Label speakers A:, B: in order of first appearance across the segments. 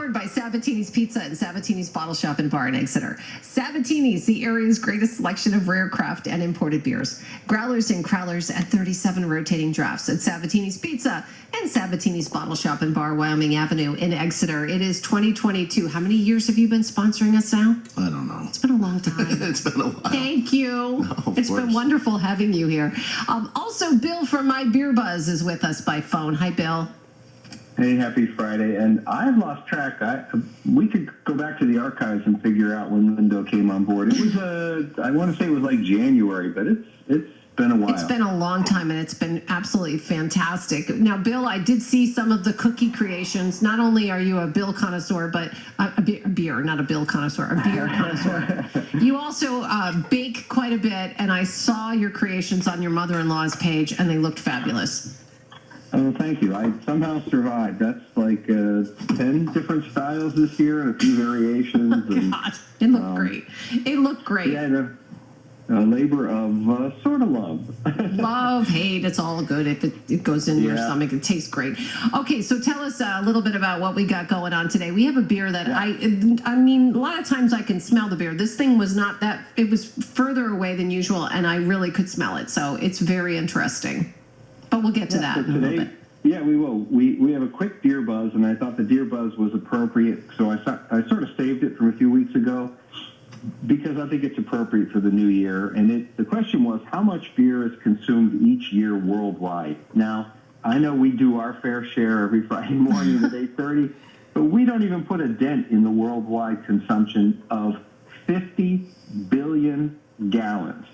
A: powered by Sabatini's Pizza and Sabatini's Bottle Shop and Bar in Exeter. Sabatini's, the area's greatest selection of rare craft and imported beers. Growlers and crowlers at 37 rotating drafts at Sabatini's Pizza and Sabatini's Bottle Shop and Bar, Wyoming Avenue in Exeter. It is 2022. How many years have you been sponsoring us now?
B: I don't know.
A: It's been a long time.
B: It's been a while.
A: Thank you.
B: No,
A: it's been wonderful having you here. Also, Bill from mybeerbuzz is with us by phone. Hi, Bill.
C: Hey, happy Friday. And I've lost track. We could go back to the archives and figure out when Lindo came on board. It was, I want to say it was like January, but it's been a while.
A: It's been a long time, and it's been absolutely fantastic. Now, Bill, I did see some of the cookie creations. Not only are you a Bill connoisseur, but a beer, not a Bill connoisseur, a beer connoisseur. You also bake quite a bit, and I saw your creations on your mother-in-law's page, and they looked fabulous.
C: Oh, thank you. I somehow survived. That's like 10 different styles this year and a few variations.
A: Oh, God. It looked great. It looked great.
C: Yeah, a labor of sort of love.
A: Love, hate, it's all good if it goes in your stomach. It tastes great. Okay, so tell us a little bit about what we got going on today. We have a beer that I mean, a lot of times I can smell the beer. This thing was not that, it was further away than usual, and I really could smell it. So it's very interesting. But we'll get to that in a little bit.
C: Yeah, we will. We have a quick BeerBuzz, and I thought the BeerBuzz was appropriate, so I sort of saved it from a few weeks ago because I think it's appropriate for the new year. And the question was, how much beer is consumed each year worldwide? Now, I know we do our fair share every Friday morning at 8:30, but we don't even put a dent in the worldwide consumption of 50 billion gallons.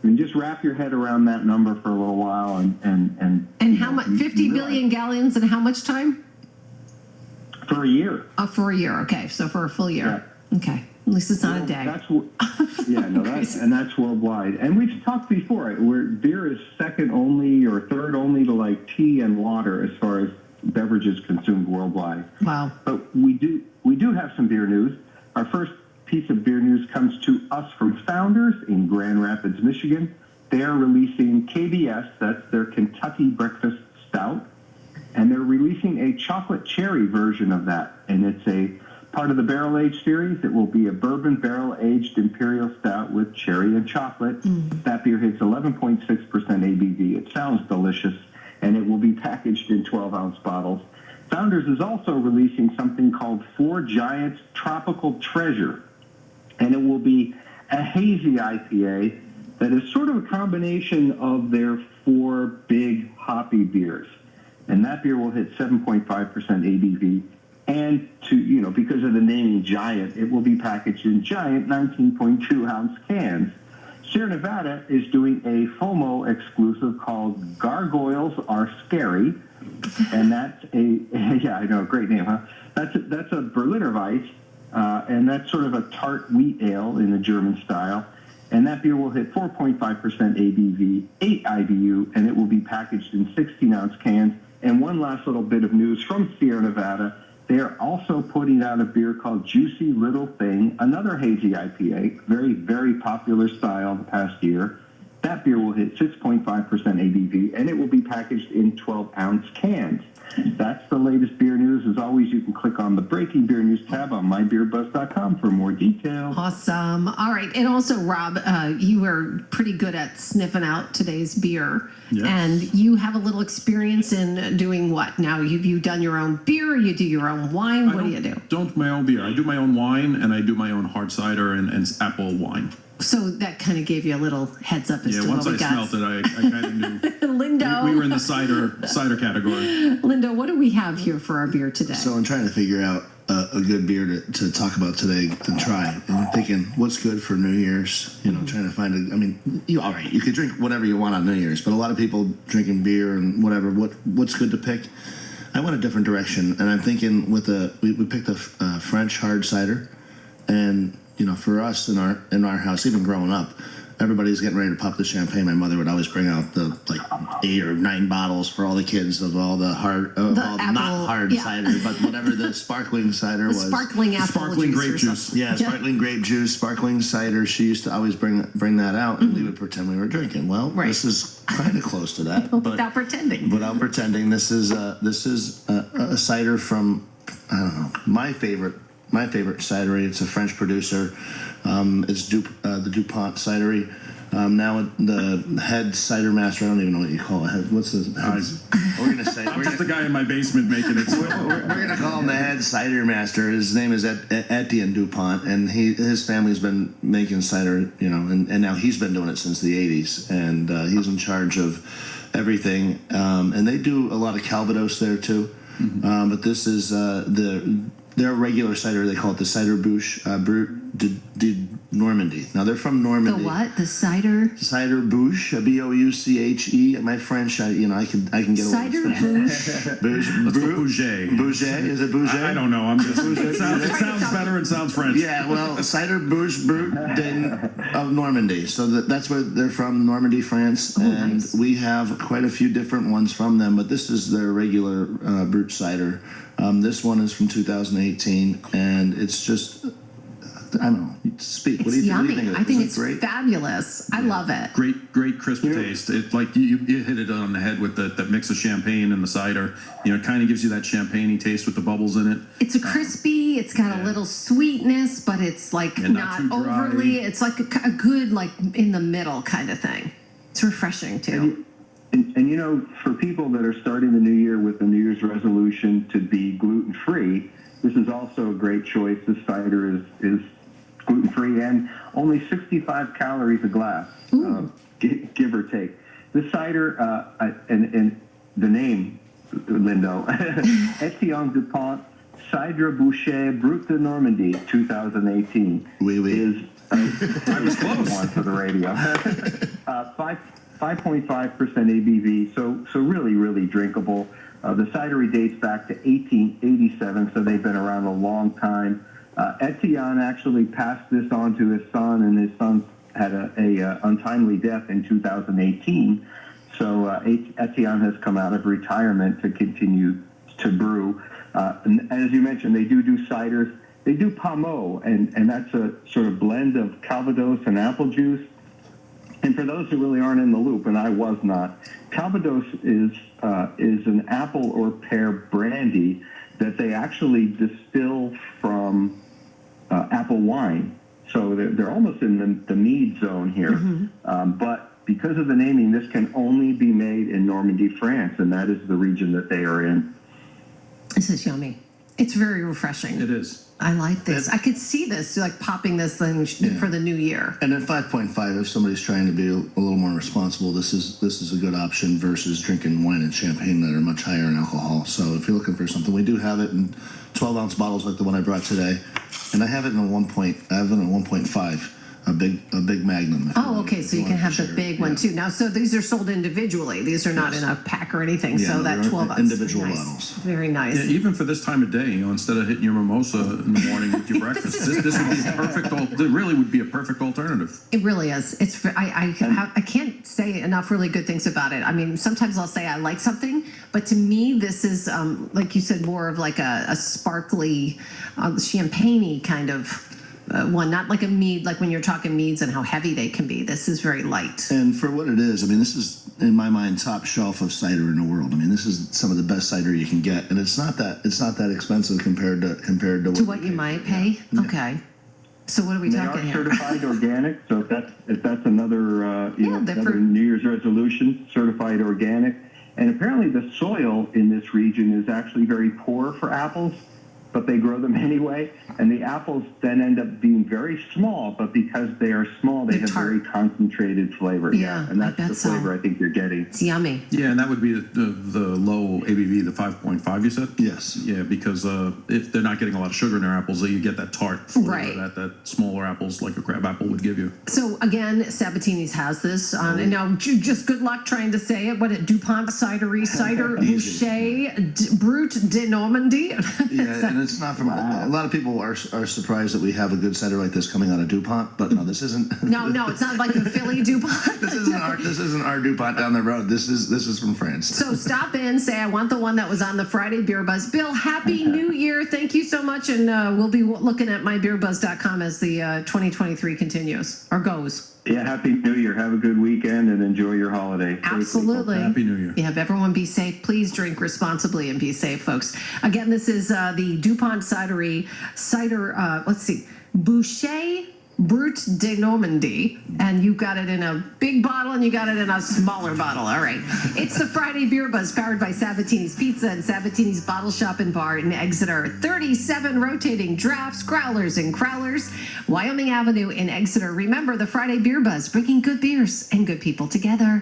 C: I mean, just wrap your head around that number for a little while, and
A: how much? 50 billion gallons in how much time?
C: For a year.
A: Oh, for a year. Okay, so for a full year. Yeah. Okay, at least it's not a day.
C: That's worldwide. And we've talked before where beer is second only or third only to like tea and water as far as beverages consumed worldwide.
A: Wow.
C: But we do have some beer news. Our first piece of beer news comes to us from Founders in Grand Rapids, Michigan. They are releasing KBS, that's their Kentucky Breakfast Stout, and they're releasing a chocolate cherry version of that. And it's a part of the barrel age series. It will be a bourbon barrel aged imperial stout with cherry and chocolate. That beer hits 11.6% ABV. It sounds delicious, and it will be packaged in 12-ounce bottles. Founders is also releasing something called Four Giants Tropical Treasure. And it will be a hazy IPA that is sort of a combination of their four big hoppy beers. And that beer will hit 7.5% ABV. And because of the naming Giant, it will be packaged in giant 19.2-ounce cans. Sierra Nevada is doing a FOMO exclusive called Gargoyles Are Scary. And that's great name, huh? That's a Berliner Weiss. And that's sort of a tart wheat ale in the German style. And that beer will hit 4.5% ABV, 8 IBU, and it will be packaged in 16-ounce cans. And one last little bit of news from Sierra Nevada. They are also putting out a beer called Juicy Little Thing, another hazy IPA, very, very popular style the past year. That beer will hit 6.5% ABV, and it will be packaged in 12-ounce cans. That's the latest beer news. As always, you can click on the Breaking Beer News tab on mybeerbuzz.com for more details.
A: Awesome. All right. And also, Rob, you were pretty good at sniffing out today's beer. Yes. And you have a little experience in doing what? Now, have you done your own beer? You do your own wine? What do you do?
D: Don't my own beer. I do my own wine, and I do my own hard cider and apple wine.
A: So that kind of gave you a little heads up as to what we got.
D: Yeah, once I smelled it, I kind of knew.
A: Lindo.
D: We were in the cider category.
A: Lindo, what do we have here for our beer today?
B: So I'm trying to figure out a good beer to talk about today and try. And I'm thinking, what's good for New Year's? Trying to find all right, you could drink whatever you want on New Year's, but a lot of people drinking beer and whatever. What's good to pick? I went a different direction, and I'm thinking we picked a French hard cider, and for us in our house, even growing up, everybody's getting ready to pop the champagne. My mother would always bring out the 8 or 9 bottles for all the kids of all the hard, not hard cider, but whatever the sparkling cider was.
A: Sparkling apple
D: sparkling grape juice.
B: Yeah, sparkling grape juice, sparkling cider. She used to always bring that out, and we would pretend we were drinking. Well, this is kind of close to that, but
A: without pretending.
B: Without pretending, this is a cider from, I don't know, my favorite cidery. It's a French producer. It's the Dupont Cidre. Now the head cider master. I don't even know what you call it. What's the? We're gonna say.
D: I'm just the guy in my basement making it.
B: We're gonna call him the head cider master. His name is Etienne Dupont, and his family's been making cider, and now he's been doing it since the '80s, and he's in charge of everything. And they do a lot of Calvados there too. Mm-hmm. But this is their regular cider. They call it the Cidre Bouchet Brut De Normandie. Now they're from Normandy.
A: The what? The cider?
B: Cidre Bouchet, Bouche. My French, I can get away
A: Cidre
B: with
A: Bouchet.
D: Bouchet.
B: Bouchet, is it Bouchet?
D: I don't know. I'm just. It sounds better. It sounds French.
B: Yeah, well, Cidre Bouchet Brut of Normandy. So that's where they're from, Normandy, France, and
A: nice.
B: we have quite a few different ones from them. But this is their regular Brut cider. This one is from 2018, and it's just. I don't know. Speak.
A: It's
B: What do you
A: yummy.
B: think?
A: I think
B: Is
A: it's
B: it great?
A: fabulous. I love it.
D: Great crisp taste. It like you hit it on the head with that mix of champagne and the cider. It kind of gives you that champagne-y taste with the bubbles in it.
A: It's a crispy. It's got a little sweetness, but it's like not
D: too dry.
A: overly. It's like a good, like in the middle kind of thing. It's refreshing too.
C: And for people that are starting the new year with a New Year's resolution to be gluten-free, this is also a great choice. This cider is gluten-free and only 65 calories a glass, give or take. The cider, and the name, Lindo, Etienne Dupont Cidre Bouchet Brut De Normandie 2018 is I was close one for the radio. 5.5% ABV, so really, really drinkable. The cidery dates back to 1887, so they've been around a long time. Etienne actually passed this on to his son, and his son had a untimely death in 2018. So Etienne has come out of retirement to continue to brew. And as you mentioned, they do ciders. They do Pommeau, and that's a sort of blend of Calvados and apple juice. And for those who really aren't in the loop, and I was not, Calvados is an apple or pear brandy that they actually distill from apple wine. So they're almost in the mead zone here. Mm-hmm. But because of the naming, this can only be made in Normandy, France, and that is the region that they are in.
A: This is yummy. It's very refreshing.
D: It is.
A: I like this. I could see this, like popping this thing for the new year.
B: And at 5.5, if somebody's trying to be a little more responsible, this is a good option versus drinking wine and champagne that are much higher in alcohol. So if you're looking for something, we do have it in 12-ounce bottles like the one I brought today, and I have it in a 1.5. A big Magnum.
A: Oh, okay. So you can have the big one too. Now, so these are sold individually. These are not in a pack or anything.
B: Yeah,
A: so that 12 ounce.
B: Individual
A: Very nice.
B: bottles.
A: Very nice.
D: Yeah, even for this time of day, instead of hitting your mimosa in the morning with your breakfast, this would be perfect. It really would be a perfect alternative.
A: It really is. It's. I can't say enough really good things about it. I mean, sometimes I'll say I like something, but to me, this is like you said, more of like a sparkly, champagne-y kind of. One, not like a mead, like when you're talking meads and how heavy they can be. This is very light.
B: And for what it is, I mean, this is, in my mind, top shelf of cider in the world. I mean, this is some of the best cider you can get, and it's not that expensive compared to
A: what you might pay. Yeah. Okay. So what are we talking here?
C: They are certified organic, so if that's another another New Year's resolution, certified organic. And apparently the soil in this region is actually very poor for apples, but they grow them anyway. And the apples then end up being very small, but because they are small, they have very concentrated flavor.
A: Yeah,
C: and that's the flavor I think you're getting.
A: It's yummy.
D: Yeah, and that would be the low ABV, the 5.5 you said?
B: Yes.
D: Yeah, because if they're not getting a lot of sugar in their apples, you get that tart flavor that smaller apples like a crab apple would give you.
A: So again, Sabatini's has this on, and now just good luck trying to say it. What Dupont Cidre Bouchet Brut De Normandie.
B: Yeah, and it's not from a lot of people are surprised that we have a good cider like this coming out of Dupont, but no, this isn't.
A: No, it's not like the Philly Dupont.
B: This isn't our Dupont down the road. This is from France.
A: So stop in, say I want the one that was on the Friday Beer Buzz. Bill, happy New Year! Thank you so much, and we'll be looking at mybeerbuzz.com as the 2023 continues or goes.
C: Yeah, Happy New Year. Have a good weekend and enjoy your holiday.
A: Absolutely.
D: Happy New Year.
A: Yeah, everyone be safe. Please drink responsibly and be safe, folks. Again, this is the Dupont Cidre Bouchet Brut De Normandie, and you got it in a big bottle and you got it in a smaller bottle. All right. It's the Friday Beer Buzz, powered by Sabatini's Pizza and Sabatini's Bottle Shop and Bar in Exeter. 37 rotating drafts, growlers, and crowlers. Wyoming Avenue in Exeter. Remember, the Friday Beer Buzz, bringing good beers and good people together.